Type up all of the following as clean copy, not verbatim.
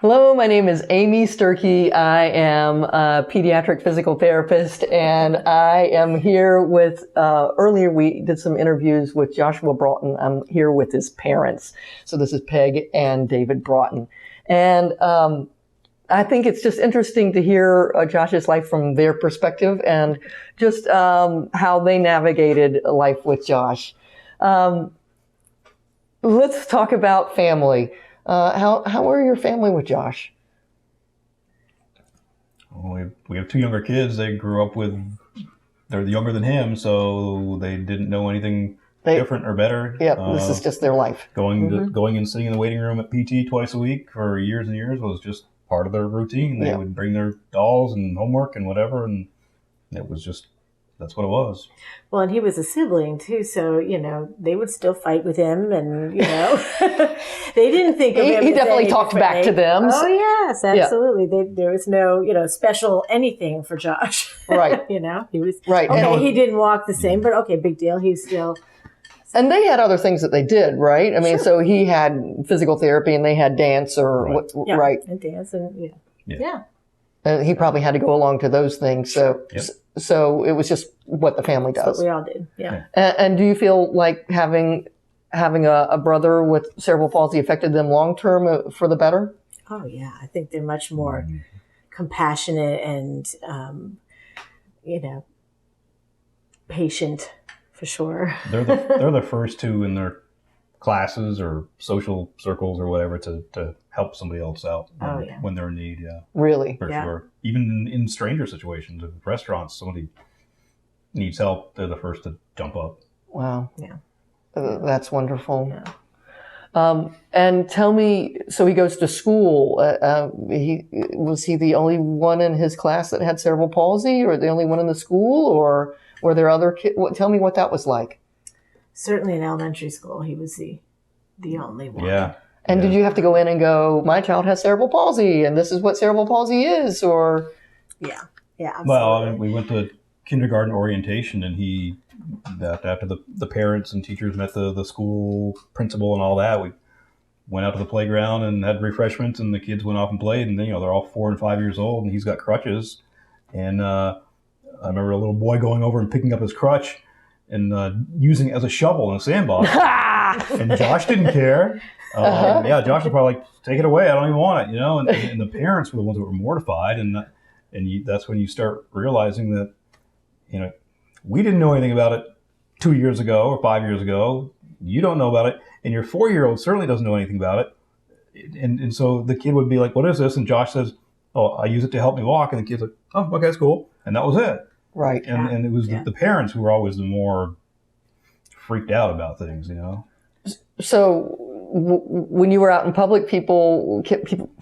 Hello, my name is Amy Sturkey. I am a pediatric physical therapist, and I am here with, earlier we did some interviews with Joshua Broughton. I'm here with his parents. So this is Peg and David Broughton. And I think it's just interesting to hear Josh's life from their perspective and just how they navigated life with Josh. Let's talk about family. How were your family with Josh? Well, we have two younger kids. They grew up with, they're younger than him, so they didn't know anything different or better. Yeah, this is just their life. Going and sitting in the waiting room at PT twice a week for years and years was just part of their routine. They would bring their dolls and homework and whatever, and it was just, that's what it was. Well, and he was a sibling too, so, they would still fight with him, and, they didn't think of him. He definitely talked back to them. Oh, yes, absolutely. Yeah. There was no, special anything for Josh. Right. He was, right. Okay, he didn't walk the same, but okay, big deal. He was still. And they had other things that they did, right? I mean, so he had physical therapy and they had dance or, right. And dance and, yeah. And he probably had to go along to those things. So, so it was just what the family does. That's what we all did, yeah. And do you feel like having a brother with cerebral palsy affected them long term for the better? Oh yeah, I think they're much more compassionate and patient for sure. They're the first two in their classes or social circles or whatever to help somebody else out when they're in need. Yeah, really, for sure. Even in stranger situations, at restaurants, somebody needs help, they're the first to jump up. Wow. Yeah. That's wonderful. Yeah. And tell me, so he goes to school. Was he the only one in his class that had cerebral palsy, or the only one in the school, or were there other kids? Tell me what that was like. Certainly in elementary school, he was the only one. Yeah. And did you have to go in and go, my child has cerebral palsy, and this is what cerebral palsy is, or? Yeah, absolutely. Well, we went to kindergarten orientation, and after the parents and teachers met the school principal and all that, we went out to the playground and had refreshments, and the kids went off and played, and they're all 4 and 5 years old, and he's got crutches. And I remember a little boy going over and picking up his crutch and using it as a shovel in a sandbox. And Josh didn't care. Josh was probably like, take it away, I don't even want it, and the parents were the ones that were mortified, and that's when you start realizing that, we didn't know anything about it 2 years ago or 5 years ago. You don't know about it, and your 4-year-old certainly doesn't know anything about it. And so the kid would be like, what is this? And Josh says, oh, I use it to help me walk. And the kid's like, oh, okay, that's cool. And that was it. Right. And it was the parents who were always the more freaked out about things, So when you were out in public, people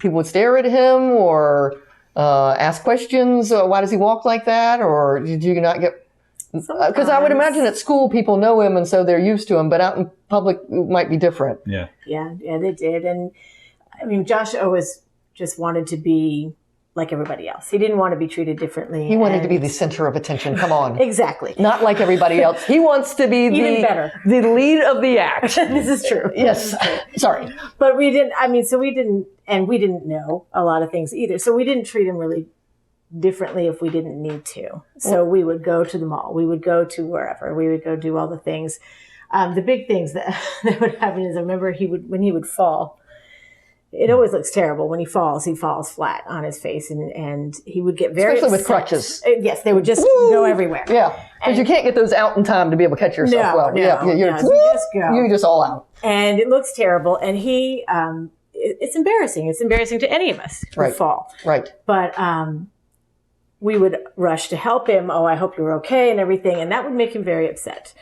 would stare at him or ask questions. Why does he walk like that? Or did you not get? Because I would imagine at school people know him and so they're used to him, but out in public it might be different. Yeah, they did. And I mean, Josh always just wanted to be like everybody else. He didn't want to be treated differently. He wanted to be the center of attention. Come on. Exactly. Not like everybody else. He wants to be even better. The lead of the act. This is true. Yes. Sorry. But we didn't know a lot of things either. So we didn't treat him really differently if we didn't need to. So we would go to the mall. We would go to wherever. We would go do all the things. The big things that would happen is I remember when he would fall, it always looks terrible when he falls flat on his face and he would get very especially upset. With crutches. Yes, they would just go everywhere. Yeah, because you can't get those out in time to be able to catch yourself you're just all out. And it looks terrible. And he, it's embarrassing. It's embarrassing to any of us who fall. Right. But we would rush to help him. Oh, I hope you're okay and everything. And that would make him very upset.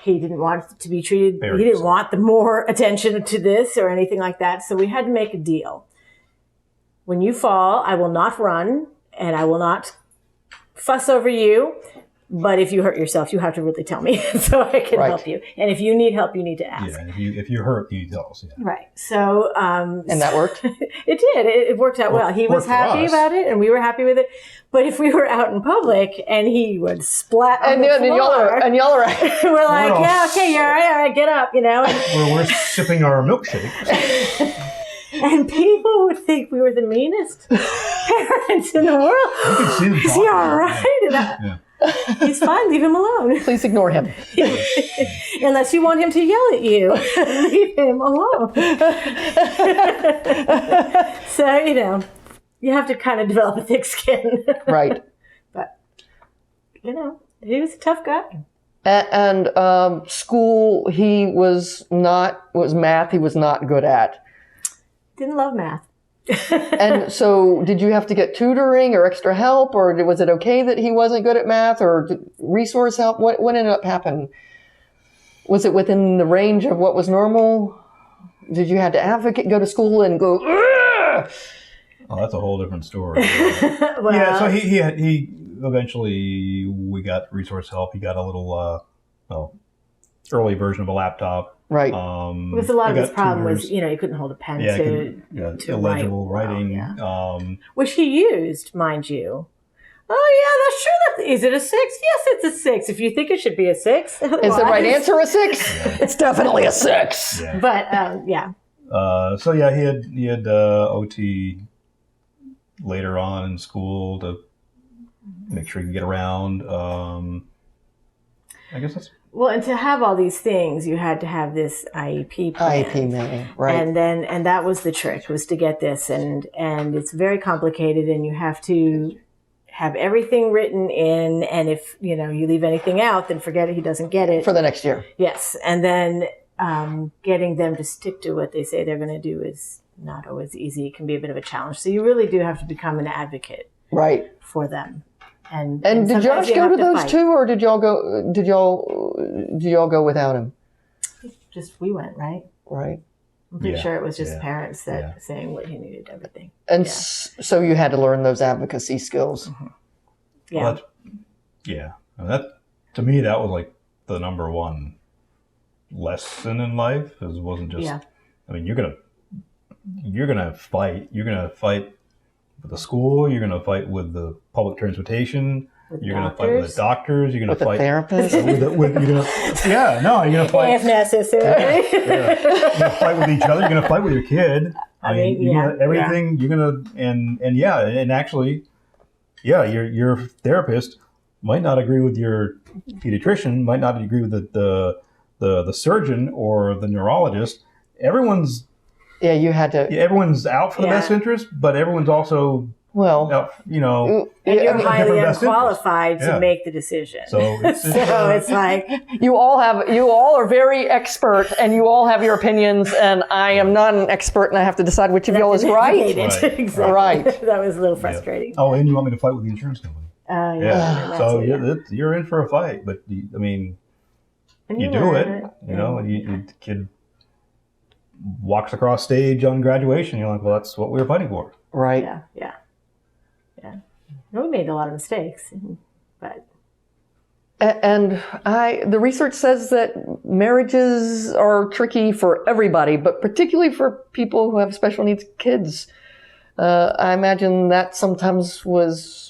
He didn't want to be treated. He didn't want the more attention to this or anything like that. So we had to make a deal. When you fall, I will not run and I will not fuss over you. But if you hurt yourself, you have to really tell me so I can help you. And if you need help, you need to ask. Yeah, and if you're hurt, you need to tell us. Yeah. Right. So and that worked? It did. It worked out well. He was happy about it, and we were happy with it. But if we were out in public and he would splat on the floor, and y'all are we're like, yeah, okay, you're all right, get up, We're sipping our milkshake. And people would think we were the meanest parents in the world. You can see them Is he talking. all right? And he's fine. Leave him alone. Please ignore him. Unless you want him to yell at you, leave him alone. So, you have to kind of develop a thick skin. Right. But, he was a tough guy. And school, math he was not good at. Didn't love math. And so did you have to get tutoring or extra help, or was it okay that he wasn't good at math, or resource help? What ended up happening? Was it within the range of what was normal? Did you have to go to school and go, "Ugh!" Oh, that's a whole different story. Well, Yeah, so he eventually, we got resource help. He got a little early version of a laptop. Right. because a lot of his problem was, he couldn't hold a pen to illegible write writing. well, which he used, mind you. Oh, yeah, that's true. Is it a 6? Yes, it's a 6. If you think it should be a 6. Is the right answer a 6? It's definitely a 6. Yeah. But, yeah. So yeah, he had OT later on in school to make sure he can get around. I guess that's... Well, and to have all these things, you had to have this IEP plan. IEP man, right. And that was the trick, was to get this. And it's very complicated, and you have to have everything written in. And if, you leave anything out, then forget it. He doesn't get it. For the next year. Yes. And then getting them to stick to what they say they're going to do is not always easy. It can be a bit of a challenge. So you really do have to become an advocate for them. And did Josh go to those too, or did y'all go without him? Just we went, right? Right. I'm pretty sure it was just parents that saying what he needed, everything. And so you had to learn those advocacy skills. Mm-hmm. Yeah. Well, that to me, that was like the number one lesson in life. It wasn't just. I mean, you're gonna fight. You're gonna fight with the school. You're gonna fight with the public transportation. You're going to fight with the doctors. You're going to fight with the therapist. You're going to fight if necessary. You're going to fight with each other. You're going to fight with your kid. I mean, everything. You're going to and actually, your therapist might not agree with your pediatrician. Might not agree with the surgeon or the neurologist. Everyone's everyone's out for the best interest, but everyone's also. Well, and you're highly unqualified to make the decision. So it's like you all are very expert, and you all have your opinions, and I am not an expert, and I have to decide which of y'all is right. Exactly. Right. That was a little frustrating. Yeah. Oh, and you want me to fight with the insurance company? So you're in for a fight, but I mean, you do it. The kid walks across stage on graduation. You're like, well, that's what we were fighting for. Right. Yeah. We made a lot of mistakes, but. And the research says that marriages are tricky for everybody, but particularly for people who have special needs kids. I imagine that sometimes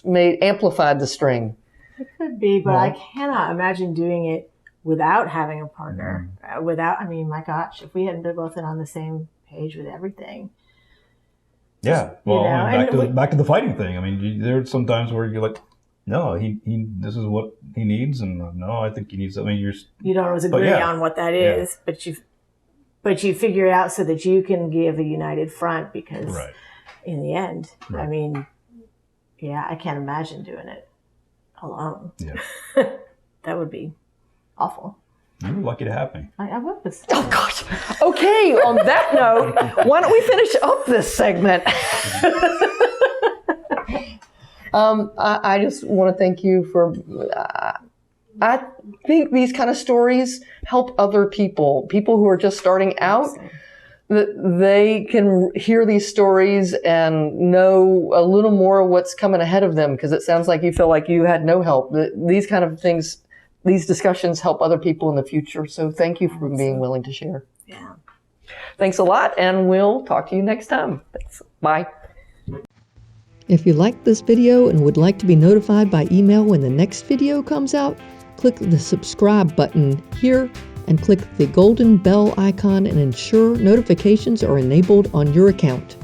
amplified the strain. It could be, but I cannot imagine doing it without having a partner. My gosh, if we hadn't been both on the same page with everything. Yeah, back to the fighting thing. I mean, there's some times where you're like, no, he this is what he needs, and no, I think he needs. I mean, you don't always agree on what that is, but you figure it out so that you can give a united front. Because in the end, I mean, I can't imagine doing it alone. Yeah, that would be awful. You were lucky to have me. I was. Oh, gosh. Okay, on that note, why don't we finish up this segment? I just want to thank you for... I think these kind of stories help other people who are just starting out, that they can hear these stories and know a little more of what's coming ahead of them, because it sounds like you feel like you had no help. These kind of things... These discussions help other people in the future. So thank you for being willing to share. Yeah. Thanks a lot, and we'll talk to you next time. Thanks. Bye. If you liked this video and would like to be notified by email when the next video comes out, click the subscribe button here and click the golden bell icon and ensure notifications are enabled on your account.